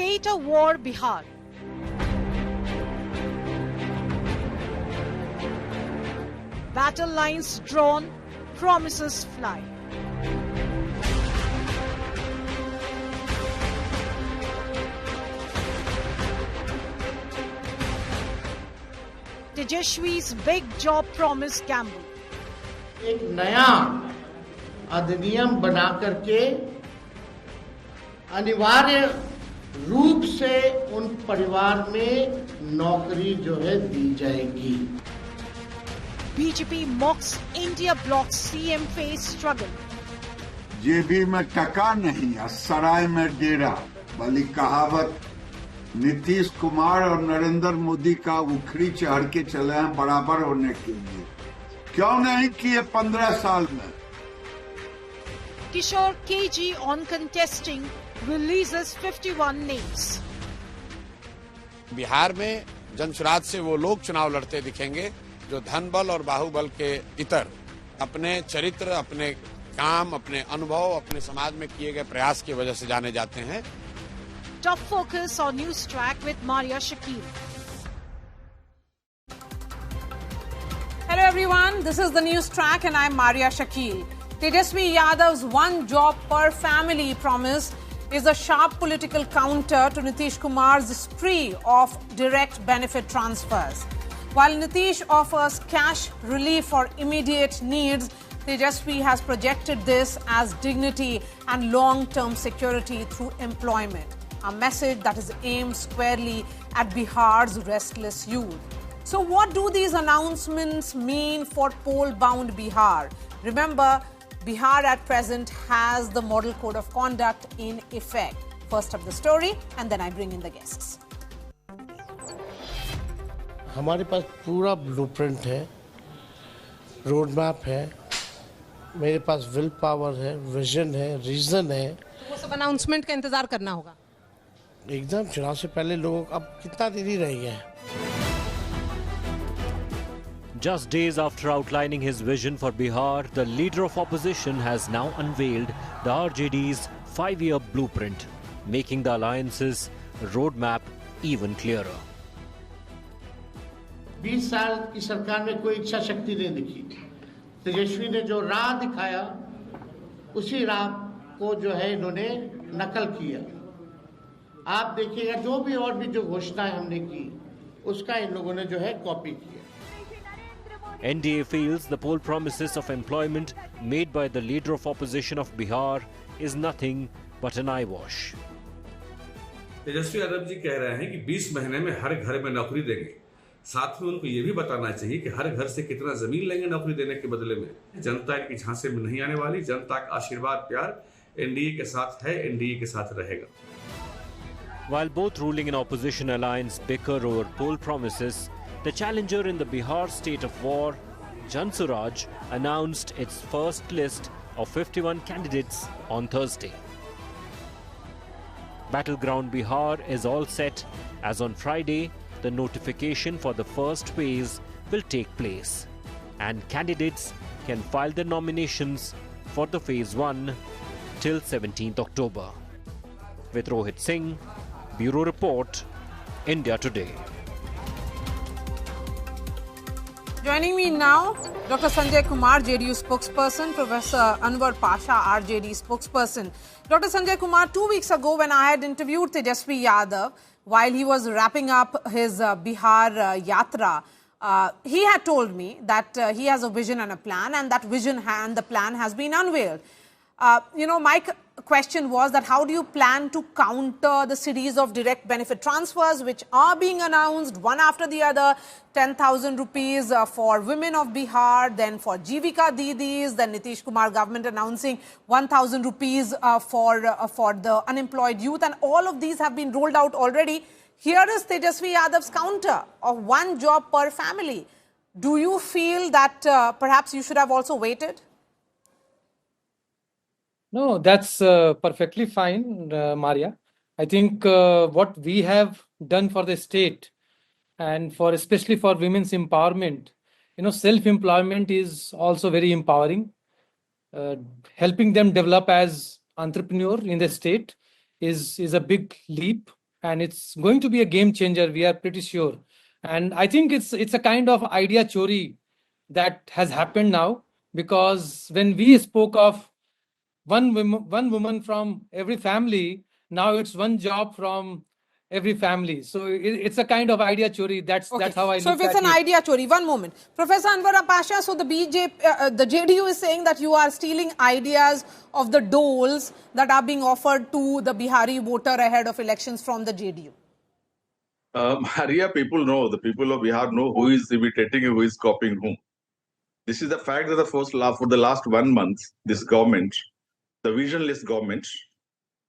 State of war Bihar. Battle lines drawn, promises fly. Tejashwi's big job promise gamble. एक नया अधिनियम बना करके अनिवार्य रूप से उन परिवार में नौकरी जो है दी जाएगी. BJP mocks India blocks CM face struggle. जेबी में टका नहीं है, सराय में डेरा. भली कहावत नीतीश कुमार और नरेंद्र मोदी का उखड़ी चढ़ के चले हैं बराबर होने के लिए. क्यों नहीं किए 15 साल में? Kishore KG on contesting releases 51 names. Bihar में जनसुराज से वो लोग चुनाव लड़ते दिखेंगे जो धन बल और बाहुबल के इतर अपने चरित्र, अपने काम, अपने अनुभव, अपने समाज में किए गए प्रयास की वजह से जाने जाते हैं. Top focus on NewsTrack with Maria Shakeel. Hello everyone, this is the NewsTrack and I'm Maria Shakeel. Tejashwi Yadav's one job per family promise is a sharp political counter to Nitish Kumar's spree of direct benefit transfers. While Nitish offers cash relief for immediate needs, Tejashwi has projected this as dignity and long-term security through employment, a message that is aimed squarely at Bihar's restless youth. So what do these announcements mean for poll-bound Bihar? Remember, Bihar at present has the Model Code of Conduct in effect. First up the story and then I bring in the guests. हमारे पास पूरा blueprint है, road map है, मेरे पास will power है, vision है, reason है. वो सब अनाउंसमेंट का इंतजार करना होगा. एकदम चुनाव से पहले लोगों अब कितना देरी रह गया है. Just days after outlining his vision for Bihar, the leader of opposition has now unveiled the RJD's 5-year blueprint, making the alliance's roadmap even clearer. 20 साल की सरकार में कोई इच्छा शक्ति नहीं दिखी. तेजस्वी ने जो राह दिखाया, उसी राह को जो है इन्होंने नकल किया. आप देखिएगा जो भी और भी जो घोषणाएं हमने की, उसका इन लोगों ने जो है कॉपी किया. NDA feels the poll promises of employment made by the leader of opposition of Bihar is nothing but an eyewash. Tejashwi Yadav ji कह रहे हैं कि 20 महीने में हर घर में नौकरी देंगे. साथ में उनको ये भी बताना चाहिए कि हर घर से कितना जमीन लेंगे नौकरी देने के बदले में. जनता की झांसे में नहीं आने वाली. जनता का आशीर्वाद प्यार एनडीए के साथ है, एनडीए के साथ रहेगा. While both ruling and opposition alliance bicker over poll promises, the challenger in the Bihar state of war, Jansuraj, announced its first list of 51 candidates on Thursday. Battleground Bihar is all set as on Friday, the notification for the first phase will take place and candidates can file their nominations for the phase 1 till 17th October. With Rohit Singh, Bureau Report, India Today. Joining me now, Dr. Sanjay Kumar, JDU spokesperson, Professor Anwar Pasha, RJD spokesperson. Dr. Sanjay Kumar, 2 weeks ago when I had interviewed Tejashwi Yadav, while he was wrapping up his Bihar Yatra, he had told me that he has a vision and a plan, and that vision and the plan has been unveiled. My question was that how do you plan to counter the series of direct benefit transfers which are being announced one after the other? 10,000 rupees for women of Bihar, then for Jivika Didis, then Nitish Kumar government announcing 1,000 rupees for the unemployed youth, and all of these have been rolled out already. Here is Tejashwi Yadav's counter of one job per family. Do you feel that perhaps you should have also waited? No, that's perfectly fine, Marya. I think what we have done for the state and for especially for women's empowerment, self-employment is also very empowering. Helping them develop as entrepreneur in the state is a big leap. and it's going to be a game changer. We are pretty sure. And I think it's a kind of idea chori that has happened now, because when we spoke of one woman from every family, now it's one job from every family. So it's a kind of idea chori. That's how I so look if it's at an it. idea chori, one moment. Professor Anwar Pasha, so the the JDU is saying that you are stealing ideas of the doles that are being offered to the Bihari voter ahead of elections from the JDU. Maria, the people of Bihar know who is imitating and who is copying whom. This is the fact that for the last 1 month, this government, the visionless government,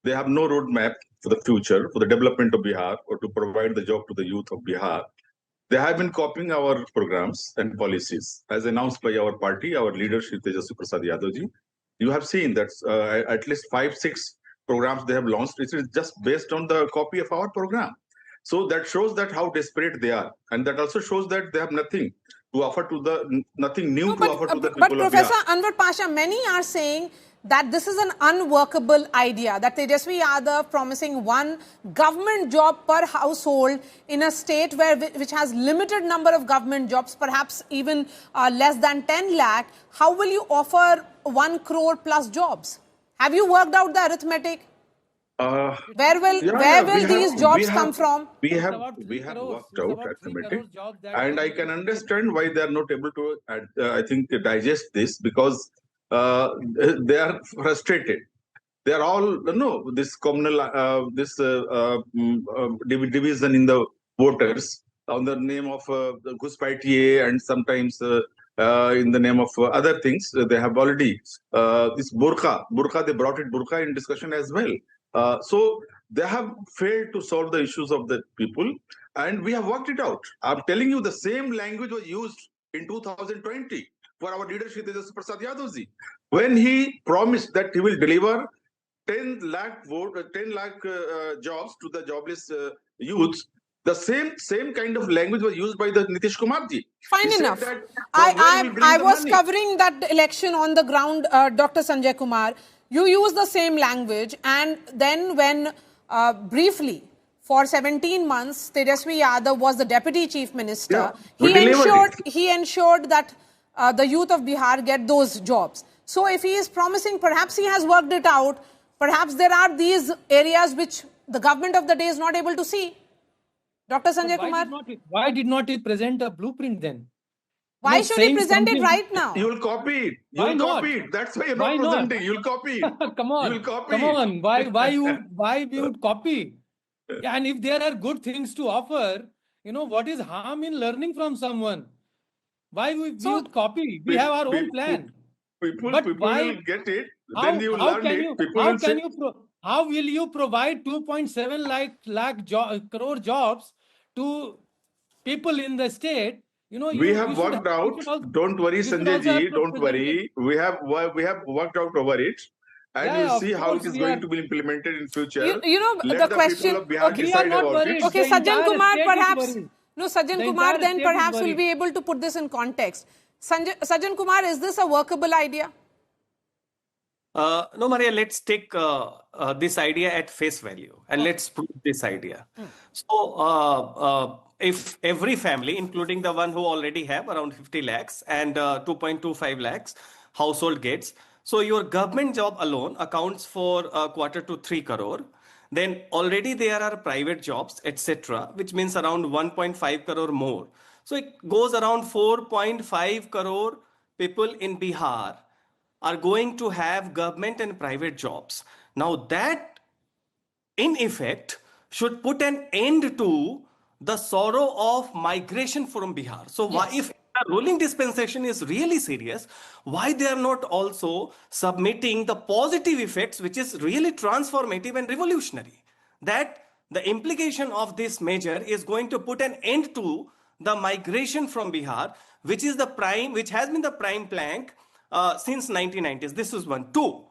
they have no roadmap for the future, for the development of Bihar, or to provide the job to the youth of Bihar. They have been copying our programs and policies, as announced by our party, our leader, Shri Tejashwi Yadav ji. You have seen that at least 5-6 programs they have launched. It is just based on the copy of our program. So that shows that how desperate they are, and that also shows that they have nothing to offer nothing new to offer to the people of Bihar. But Professor Anwar Pasha, many are saying that this is an unworkable idea, that Tejashwi Yadav promising one government job per household in a state which has limited number of government jobs, perhaps even less than 10 lakh. How will you offer 1 crore plus jobs? Have you worked out the arithmetic? Where will these jobs come from? We have worked out arithmetic, and I can understand why they are not able to, I think, digest this, because they are frustrated. They are all, this communal, division in the voters on the name of Ghuspaitiye, and sometimes in the name of other things. They have already, this burqa, they brought burqa in discussion as well. So they have failed to solve the issues of the people, and we have worked it out. I'm telling you, the same language was used in 2020 for our leader, Shri Tejashwi Yadav ji, when he promised that he will deliver 10 lakh jobs to the jobless youths. The same kind of language was used by the Nitish Kumar ji. Fine enough. I was covering that election on the ground, Dr. Sanjay Kumar. You use the same language, and then when briefly for 17 months Tejashwi Yadav was the deputy chief minister, he ensured that the youth of Bihar get those jobs. So if he is promising, perhaps he has worked it out. Perhaps there are these areas which the government of the day is not able to see. Dr. Sanjay Kumar? Why did not he present a blueprint then? Why should he present it right now? You will copy it. You will copy it. That's why you're not presenting. You'll copy it. Come on. You will copy Come on. Why we would copy? And if there are good things to offer, what is harm in learning from someone? Why we would copy? We have our own plan. People will get it. Then you learn it. How will you provide 2.7 crore jobs to people in the state? We have worked out. Don't worry, Sanjay ji. Don't worry. We have worked out over it, and you see how it is going to be implemented in future. The question. Okay, Sajjan Kumar, perhaps. No, Sajjan Kumar then perhaps will be able to put this in context. Sajjan Kumar, is this a workable idea? No, Maria, let's take this idea at face value, and let's prove this idea. So, if every family, including the one who already have around 50 lakhs and 2.25 lakhs household gets, so your government job alone accounts for 2.25 crore. Then already there are private jobs, etc., which means around 1.5 crore more. So it goes around 4.5 crore people in Bihar are going to have government and private jobs. Now that, in effect, should put an end to the sorrow of migration from Bihar. So why, if the ruling dispensation is really serious, why they are not also submitting the positive effects, which is really transformative and revolutionary? That the implication of this measure is going to put an end to the migration from Bihar, which has been the prime plank since 1990s. This is one. Two,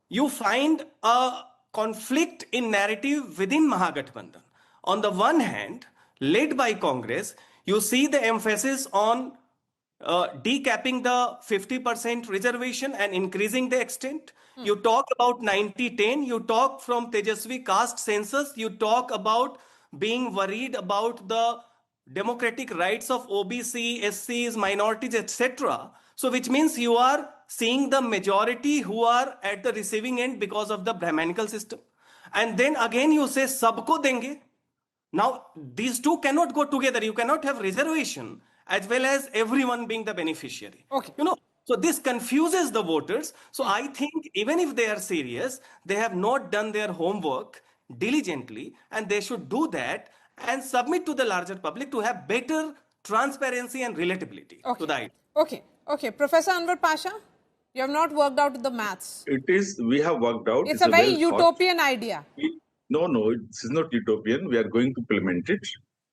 you find a conflict in narrative within Mahagathbandhan. On the one hand, led by Congress, you see the emphasis on decapping the 50% reservation and increasing the extent. You talk about 90-10. You talk from Tejashwi caste census. You talk about being worried about the democratic rights of OBC, SCs, minorities, etc. So which means you are seeing the majority who are at the receiving end because of the Brahmanical system. And then again you say sabko denge. Now these two cannot go together. You cannot have reservation as well as everyone being the beneficiary. Okay. So this confuses the voters. So I think even if they are serious, they have not done their homework diligently, and they should do that and submit to the larger public to have better transparency and relatability to the idea. Okay. Professor Anwar Pasha, you have not worked out the maths. We have worked out. It's a very utopian idea. No, this is not utopian. We are going to implement it.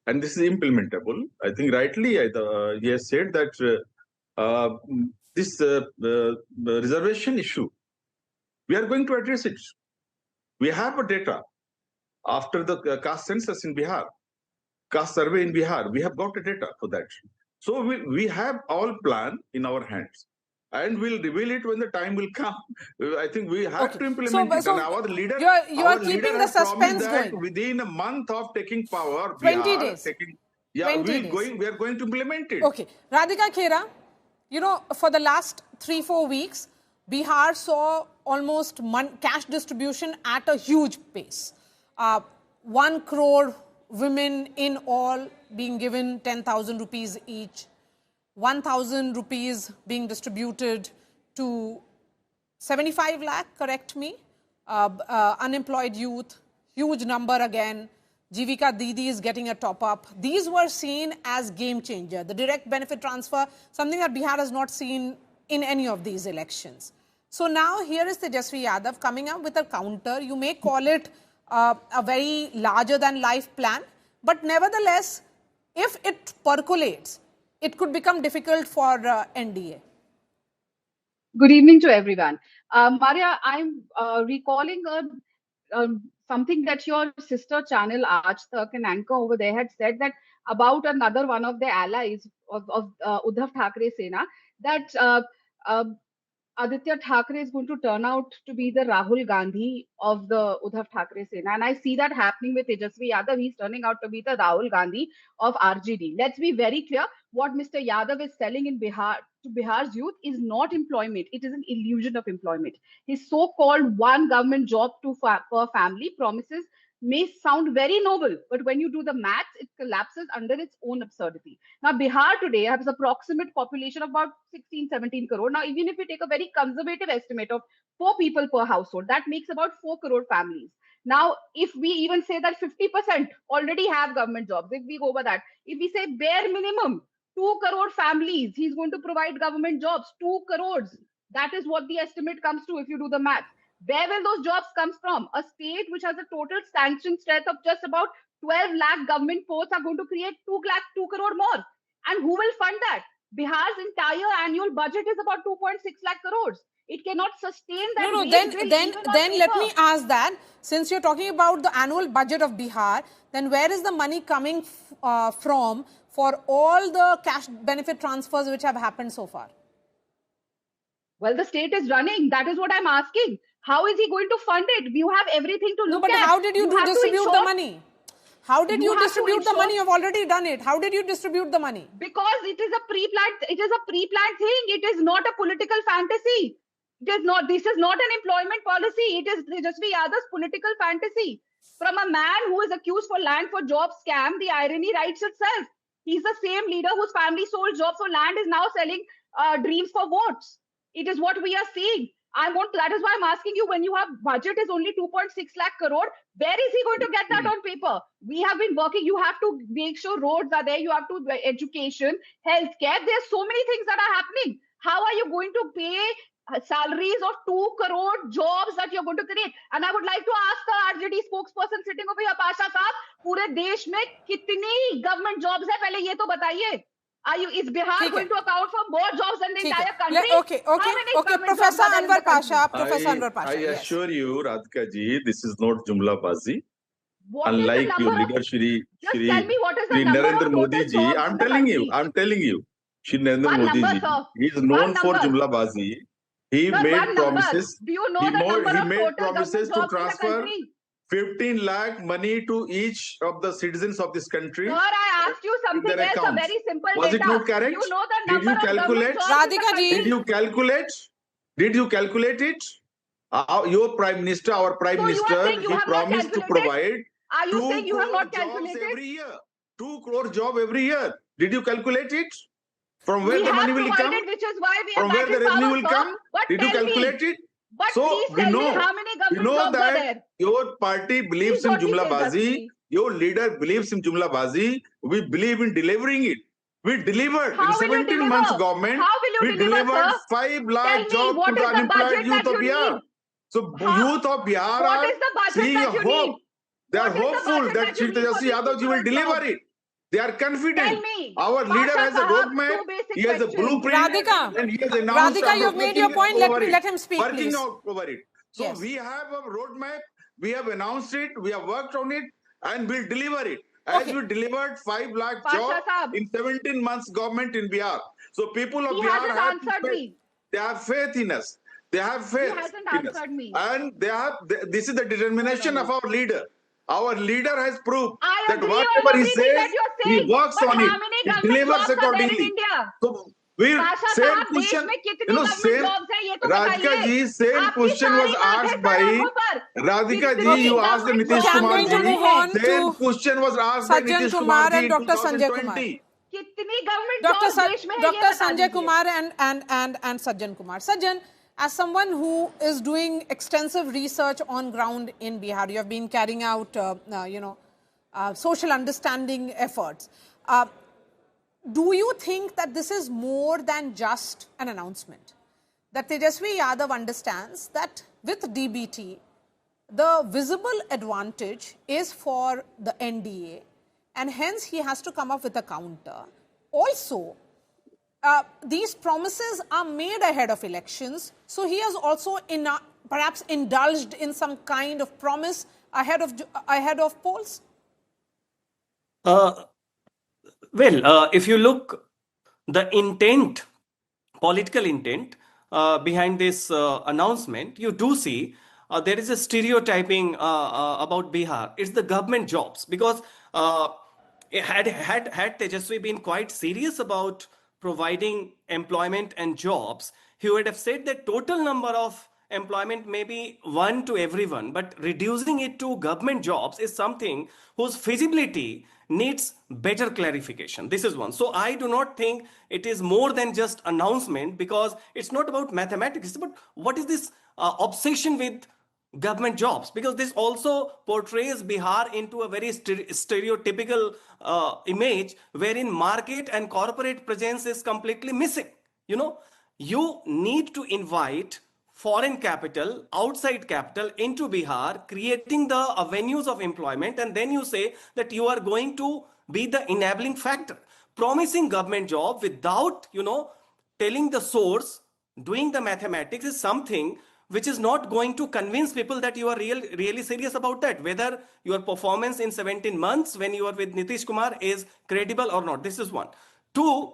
And this is implementable. I think rightly he has said that this reservation issue, we are going to address it. We have a data after the caste census in Bihar, caste survey in Bihar. We have got a data for that. So we have all plan in our hands. And we'll reveal it when the time will come. I think we have to implement it. And our leader, you are keeping the suspense going. Within a month of taking power, 20 days. We are going to implement it. Okay. Radhika Khera, for the last 3-4 weeks, Bihar saw almost cash distribution at a huge pace. 1 crore women in all being given 10,000 rupees each. 1,000 rupees being distributed to 75 lakh, correct me, unemployed youth, huge number again. Jivika Didi is getting a top up. These were seen as game changer. The direct benefit transfer, something that Bihar has not seen in any of these elections. So now here is Tejashwi Yadav coming up with a counter. You may call it a very larger than life plan, but nevertheless, if it percolates, it could become difficult for NDA. Good evening to everyone. Marya, I'm recalling something that your sister channel, Aaj Tak, an anchor over there, had said that about another one of the allies of Uddhav Thackeray Sena, that Aditya Thackeray is going to turn out to be the Rahul Gandhi of the Uddhav Thackeray Sena. And I see that happening with Tejashwi Yadav. He's turning out to be the Rahul Gandhi of RJD. Let's be very clear. What Mr. Yadav is selling in Bihar to Bihar's youth is not employment. It is an illusion of employment. His so-called one government job per family promises may sound very noble, but when you do the maths, it collapses under its own absurdity. Now, Bihar today has an approximate population of about 16-17 crore. Now, even if we take a very conservative estimate of 4 people per household, that makes about 4 crore families. Now, if we even say that 50% already have government jobs, if we go over that, if we say bare minimum, 2 crore families, he's going to provide government jobs, 2 crores. That is what the estimate comes to if you do the math. Where will those jobs come from? A state which has a total sanction strength of just about 12 lakh government posts are going to create 2 crore more. And who will fund that? Bihar's entire annual budget is about 2.6 lakh crores. It cannot sustain that. No, then let me ask that. Since you're talking about the annual budget of Bihar, then where is the money coming from for all the cash benefit transfers which have happened so far? Well, the state is running. That is what I'm asking. How is he going to fund it? You have everything to look at. No, but how did you distribute the money? How did you distribute the money? You've already done it. How did you distribute the money? Because it is a pre-planned. It is a pre-planned thing. It is not a political fantasy. It is not. This is not an employment policy. It is Tejashwi Yadav's political fantasy. From a man who is accused for land for job scam, the irony writes itself. He's the same leader whose family sold jobs for land is now selling dreams for votes. It is what we are seeing. That is why I'm asking you, when you have budget is only 2.6 lakh crore, where is he going to get that on paper? We have been working. You have to make sure roads are there. You have to education, healthcare. There's so many things that are happening. How are you going to pay salaries of 2 crore jobs that you're going to create? And I would like to ask the RJD spokesperson sitting over here, Pasha Saab, पूरे देश में कितनी government jobs है? पहले ये तो बताइए. Is Bihar going to account for more jobs than the entire country? Okay. Professor Anwar Pasha. I assure you, Radhika ji, this is not Jumla Bazi. Unlike your leader, Shri Narendra Modi ji, I'm telling you. Shri Narendra One Modi number, ji, sir. he is One known for number. Jumlabazi. He Sir, made one number. promises. Do you know the number He of made total promises government to jobs in the transfer country? 15 lakh money to each of the citizens of this country. Sir, I asked you something their else, a accounts. very simple Was data. it not correct? You know the Did number you of calculate? government jobs in the Radhika ji. country? Did you calculate? Did you calculate it? Your Prime Minister, our Prime So you are Minister, saying you he have not promised to calculated? provide Are you 2 saying you have crore not jobs calculated? every year. 2 crore job every year. Did you calculate it? From where We the have money will come? provided, which is why we are From back where the in revenue power, will sir. come? But Did you tell me, calculate it? but So please we tell know, me how many we government know jobs are there? that your party believes Please in don't be Jumlabazi. Tejashwi. Your leader believes in Jumlabazi. We believe in delivering it. We delivered How in will you 17 months deliver? government. How will you We deliver, delivered sir? 5 Tell lakh me, jobs what to the is the unemployed budget youth that of you Bihar. need? So How- youth of Bihar What are is the budget seeing that a you hope. need? They are What is the hopeful budget that that you Shri need for Tejashwi these Yadav ji 2 will crore deliver jobs? it. They are confident. Tell me. Our leader Pasha has a Sahab, roadmap. two basic He has a questions. blueprint. Radhika. And he has announced Radhika, and you've made your point. Let him speak, working please. out over it. So Yes. we have a roadmap. We have announced it. We have worked on it, and we'll deliver it. As Okay. we delivered 5 lakh Pasha jobs Sahab. in 17 months government in Bihar. So people of He Bihar hasn't have answered faith. me. They have faith in us. They have faith hasn't in us. answered me. And this is the determination of our leader. Our leader has proved I that agree whatever on he everything says, that you're he saying. works But on how it. many He government delivers jobs are there in accordingly. India? So we Pasha same साहब, question, देश में कितनी government same jobs हैं, ये तो Radhika बताइए। ji, same आपकी question was सारी आंखें asked सर by आंखों पर। Radhika कितनी ji. You asked government Nitish Okay, I'm Kumar going to ji. move on Same to question was asked by Sajjan Nitish Kumar Kumar ji and in Dr. Sanjay Kumar. 2020. कितनी government Dr. jobs देश में है, ये Dr. बता Sanjay दीजिए। Kumar and Sajjan Kumar. Sajjan, as someone who is doing extensive research on ground in Bihar, you have been carrying out, social understanding efforts. Do you think that this is more than just an announcement? That Tejashwi Yadav understands that with DBT, the visible advantage is for the NDA, and hence he has to come up with a counter. Also, these promises are made ahead of elections, so he has also perhaps indulged in some kind of promise ahead of polls? If you look the intent, political intent behind this announcement, you do see there is a stereotyping about Bihar. It's the government jobs, because had Tejashwi been quite serious about providing employment and jobs, he would have said that total number of employment may be 1 to everyone, but reducing it to government jobs is something whose feasibility needs better clarification. This is one. So I do not think it is more than just announcement, because it's not about mathematics. It's about what is this obsession with government jobs, because this also portrays Bihar into a very stereotypical image wherein market and corporate presence is completely missing. You need to invite foreign capital, outside capital into Bihar, creating the avenues of employment, and then you say that you are going to be the enabling factor. Promising government job without, telling the source, doing the mathematics is something which is not going to convince people that you are really serious about that, whether your performance in 17 months when you are with Nitish Kumar is credible or not. This is one. Two,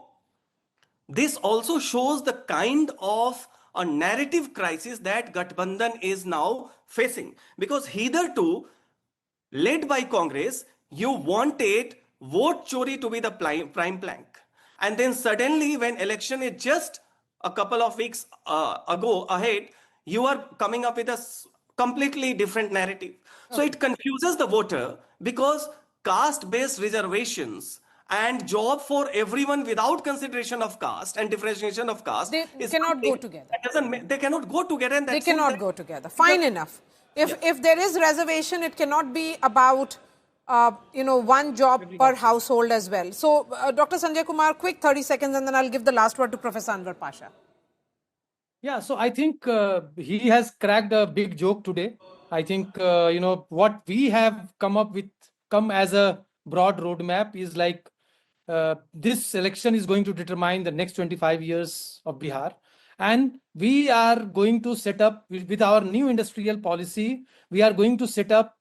this also shows the kind of a narrative crisis that Gathbandhan is now facing, because hitherto, led by Congress, you wanted vote chori to be the prime plank. And then suddenly, when election is just a couple of weeks ahead, you are coming up with a completely different narrative. So it confuses the voter, because caste-based reservations and job for everyone without consideration of caste and differentiation of caste cannot go together. They cannot go together. And they cannot go together. Fine enough. If there is reservation, it cannot be about one job per household as well. So, Dr. Sanjay Kumar, quick 30 seconds, and then I'll give the last word to Professor Anwar Pasha. Yeah, so I think he has cracked a big joke today. I think, what we have come as a broad roadmap is like, this election is going to determine the next 25 years of Bihar. And we are going to set up, with our new industrial policy, we are going to set up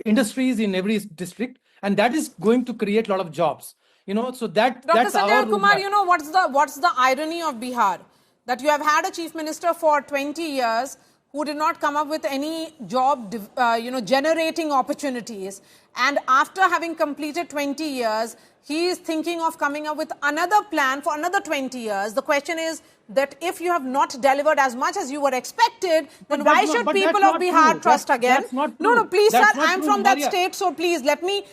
industries in every district, and that is going to create a lot of jobs. So that's Dr. Sanjay our Kumar, roadmap. what's the irony of Bihar? That you have had a chief minister for 20 years who did not come up with any job, generating opportunities. And after having completed 20 years, he is thinking of coming up with another plan for another 20 years. The question is that if you have not delivered as much as you were expected, then why should people of Bihar trust again? No, please, sir, I'm from that state, so please let me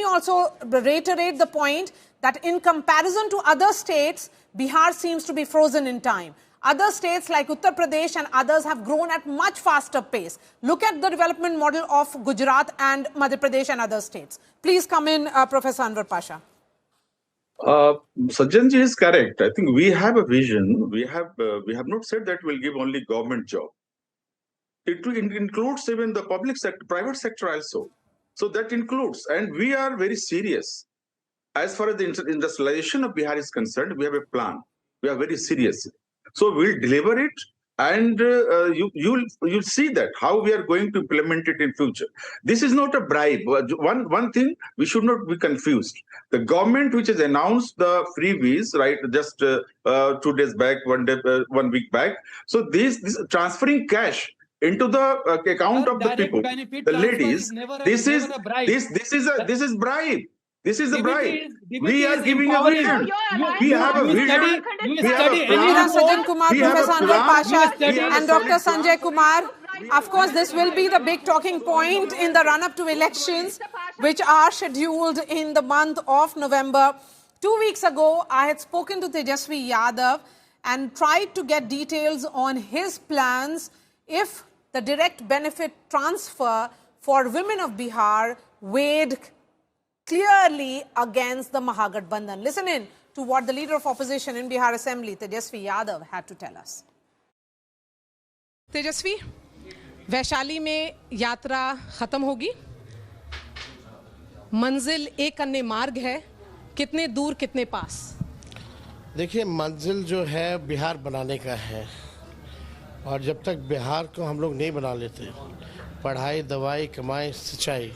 also reiterate the point that in comparison to other states, Bihar seems to be frozen in time. Other states like Uttar Pradesh and others have grown at much faster pace. Look at the development model of Gujarat and Madhya Pradesh and other states. Please come in, Professor Anwar Pasha. Sajjanji is correct. I think we have a vision. We have not said that we'll give only government job. It includes even the public sector, private sector also. So that includes, and we are very serious. As far as the industrialization of Bihar is concerned, we have a plan. We are very serious. So we'll deliver it, and you'll see that how we are going to implement it in future. This is not a bribe. One thing we should not be confused. The government which has announced the freebies, right, just 2 days back, 1 week back. So this transferring cash into the account of the people, the ladies. This is bribe. This is a bribe. We are giving a vision. We have a vision. We have a plan. Sajjan Kumar, Professor Anwar Pasha, and Dr. Sanjay Kumar. Of course, this will be the big talking point in the run-up to elections, which are scheduled in the month of November. 2 weeks ago, I had spoken to Tejashwi Yadav and tried to get details on his plans if the direct benefit transfer for women of Bihar weighed clearly against the Mahagathbandhan. Listen in to what the leader of opposition in Bihar Assembly, Tejashwi Yadav, had to tell us. तेजस्वी, वैशाली में यात्रा खत्म होगी, मंजिल एक अन्य मार्ग है, कितने दूर कितने पास? देखिए, मंजिल जो है बिहार बनाने का है, और जब तक बिहार को हम लोग नहीं बना लेते, पढ़ाई, दवाई, कमाई, सिंचाई,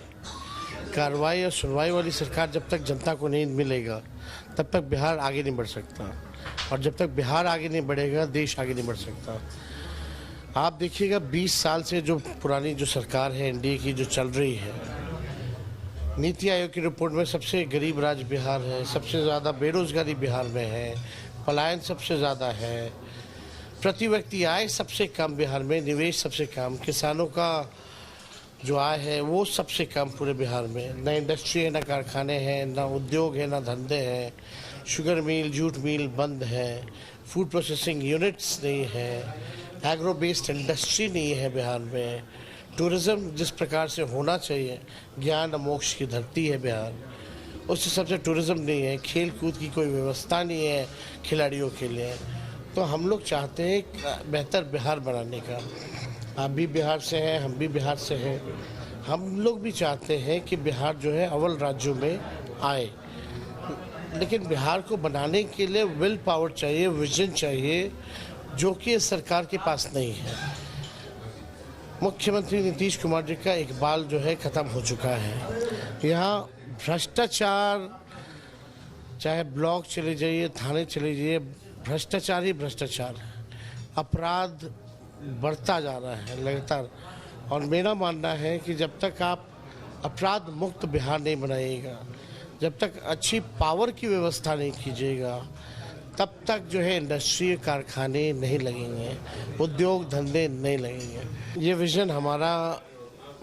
कार्रवाई और सुनवाई वाली सरकार जब तक जनता को नहीं मिलेगा, तब तक बिहार आगे नहीं बढ़ सकता, और जब तक बिहार आगे नहीं बढ़ेगा, देश आगे नहीं बढ़ सकता। आप देखिएगा 20 साल से जो पुरानी जो सरकार है एनडीए की जो चल रही है, नीति आयोग की रिपोर्ट में सबसे गरीब राज्य बिहार है, सबसे ज़्यादा बेरोजगारी बिहार में है, पलायन सबसे ज़्यादा है, प्रति व्यक्ति आय सबसे कम बिहार में, निवेश सबसे कम, किसानों का जो आय है वो सबसे कम पूरे बिहार में, ना इंडस्ट्री है, ना कारखाने हैं, ना उद्योग है, ना धंधे हैं, शुगर मिल, जूट मिल बंद है, फूड प्रोसेसिंग यूनिट्स नहीं है, एग्रो बेस्ड इंडस्ट्री नहीं है बिहार में, टूरिज़्म जिस प्रकार से होना चाहिए, ज्ञान मोक्ष की धरती है बिहार, उस हिसाब से टूरिज़्म नहीं है, खेल कूद की कोई व्यवस्था नहीं है खिलाड़ियों के लिए। तो हम लोग चाहते हैं बेहतर बिहार बनाने का। आप भी बिहार से हैं, हम भी बिहार से हैं, हम लोग भी चाहते हैं कि बिहार जो है अव्वल राज्यों में आए, लेकिन बिहार को बनाने के लिए विल पावर चाहिए, विजन चाहिए, जो कि इस सरकार के पास नहीं है। मुख्यमंत्री नीतीश कुमार जी का इकबाल जो है ख़त्म हो चुका है। यहाँ भ्रष्टाचार, चाहे ब्लॉक चले जाइए, थाने चले जाइए, भ्रष्टाचार ही भ्रष्टाचार है, अपराध बढ़ता जा रहा है लगातार। और मेरा मानना है कि जब तक आप अपराध मुक्त बिहार नहीं बनाइएगा, जब तक अच्छी पावर की व्यवस्था नहीं कीजिएगा, तब तक जो है इंडस्ट्री, कारखाने नहीं लगेंगे, उद्योग धंधे नहीं लगेंगे। ये विज़न हमारा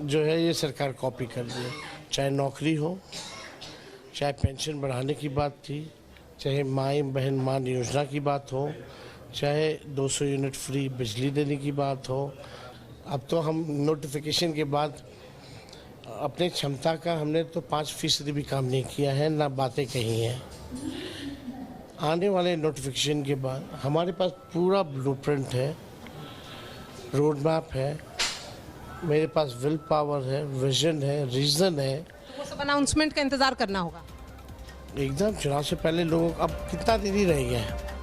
जो है ये सरकार कॉपी कर रही है, चाहे नौकरी हो, चाहे पेंशन बढ़ाने की बात थी, चाहे माई बहन मान योजना की बात हो, चाहे 200 यूनिट फ्री बिजली देने की बात हो। अब तो हम नोटिफिकेशन के बाद अपने क्षमता का हमने तो 5% भी काम नहीं किया है, ना बातें कही हैं। आने वाले नोटिफिकेशन के बाद हमारे पास पूरा ब्लूप्रिंट है, रोड मैप है, मेरे पास विल पावर है, विजन है, रीजन है। वो सब अनाउंसमेंट का इंतजार करना होगा एकदम। चुनाव से पहले लोगों अब कितना देरी रह गया है।